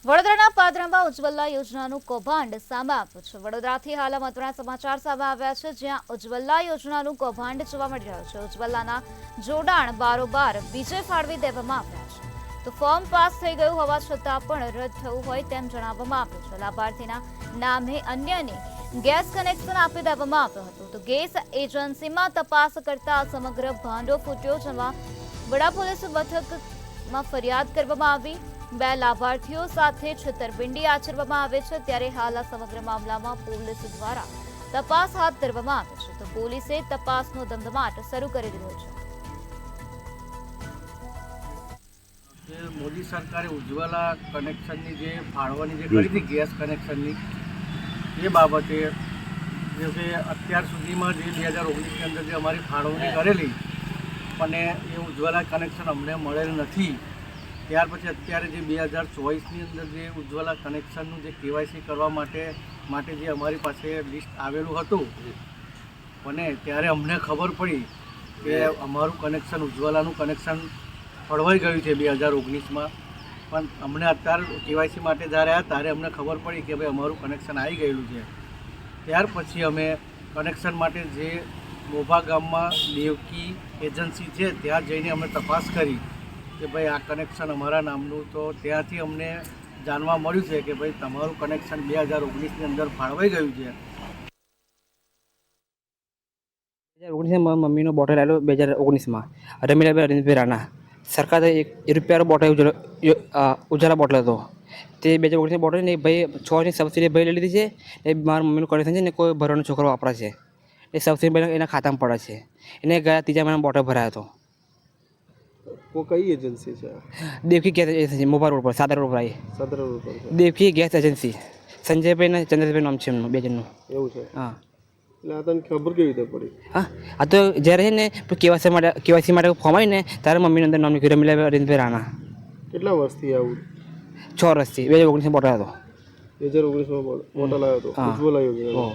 વડોદરાના પાદરામાં ઉજ્જવલા યોજનાનું કૌભાંડ સામે આવ્યું છે। વડોદરાથી હાલ મહત્વના સમાચાર સામે આવ્યા છે, જ્યાં ઉજ્જવલા યોજનાનું કૌભાંડ જોવા મળી રહ્યું છે। ઉજ્જવલાના જોડાણ બારોબાર બીજે ફાળવી દેવામાં આવ્યા છે, તો ફોર્મ પાસ થઈ ગયું હોવા છતાં પણ રદ થયું હોય તેમ જણાવવામાં આવ્યું છે। લાભાર્થીના નામે અન્યને ગેસ કનેક્શન આપી દેવામાં આવ્યું હતું, તો ગેસ એજન્સીમાં તપાસ કરતા સમગ્ર ભાંડો ફૂટ્યો, જેમાં વડા પોલીસ મથકમાં ફરિયાદ કરવામાં આવી। બે લાભાર્થીઓ સાથે છેતરપિંડી આચરવામાં આવે છે, ત્યારે હાલ આ સમગ્ર મામલામાં પોલીસ દ્વારા તપાસ હાથ ધરવામાં આવી છે, તો પોલીસે તપાસનો ધમધમાટ શરૂ કરી દીધો છે। મોદી સરકારે ઉજ્જવલા કનેક્શનની જે ફાળવાની જે કરી હતી ગેસ કનેક્શનની એ બાબતે જે કે અત્યાર સુધીમાં જે 2019ની અંદર જે અમારી ફાળવણી કરેલી અને એ ઉજ્જવલા કનેક્શન અમને મળેલ નથી। ત્યાર પછી અત્યારે જે 2024ની અંદર જે ઉજ્જવલા કનેક્શનનું જે કેવાયસી કરવા માટે જે અમારી પાસે લિસ્ટ આવેલું હતું અને ત્યારે અમને ખબર પડી કે અમારું કનેક્શન ઉજ્જવલાનું કનેક્શન ફળવાઈ ગયું છે 2019માં, પણ અમને અત્યારે કેવાયસી માટે જ્યારે આવ્યા ત્યારે અમને ખબર પડી કે ભાઈ અમારું કનેક્શન આવી ગયેલું છે। ત્યાર પછી અમે કનેક્શન માટે જે મોભા ગામમાં દેવકી એજન્સી છે ત્યાં જઈને અમે તપાસ કરી કે ભાઈ આ કનેક્શન અમારા નામનું, તો ત્યાંથી અમને જાણવા મળ્યું છે કે ભાઈ તમારું કનેક્શન 2019ની અંદર ફાળવાઈ ગયું છે। 2019 મમ્મીનો બોટલ આવ્યો 2019માં રમીલાબેન અરવિંદભાઈ રાણા સરકાર ₹1 બોટલ ઉજાલા બોટલ હતો તે 2019 બોટલ ને ભાઈ 6 ની સબસિડી ભાઈ લઈ લીધી છે। એ મારા મમ્મીનું કનેક્શન છે ને કોઈ ભરવાનો છોકરો વાપરે છે, એ સબસિડી ભાઈ એના ખાતામાં પડે છે, એને ગયા ત્રીજા મહિનામાં બોટલ ભરાયો હતો। वो कई एजेंसी है? Devki gas agency mobile road पर सादर रोड पर आई सदर रोड पर છે। देवकी गैस एजेंसी સંજયભાઈ ને ચંદ્રભાઈ નામ છે એમનું, બે જણનું। એવું છે? હા, એટલે આ તને ખબર કેવી રીતે પડી? હા, આ તો જ્યારે છે ને કેવાયસી માટે ફોર્મ આવી ને ત્યારે મમ્મીનું અંદર નામ લખ્યું રમીલાબેન અરવિંદભાઈ રાણા। કેટલા વર્ષથી આવું? 6 વર્ષથી 2019 બોટલ હતો। 2019માં બોટલ આવ્યો હતો હા। ઉજ્જવલા યોજના?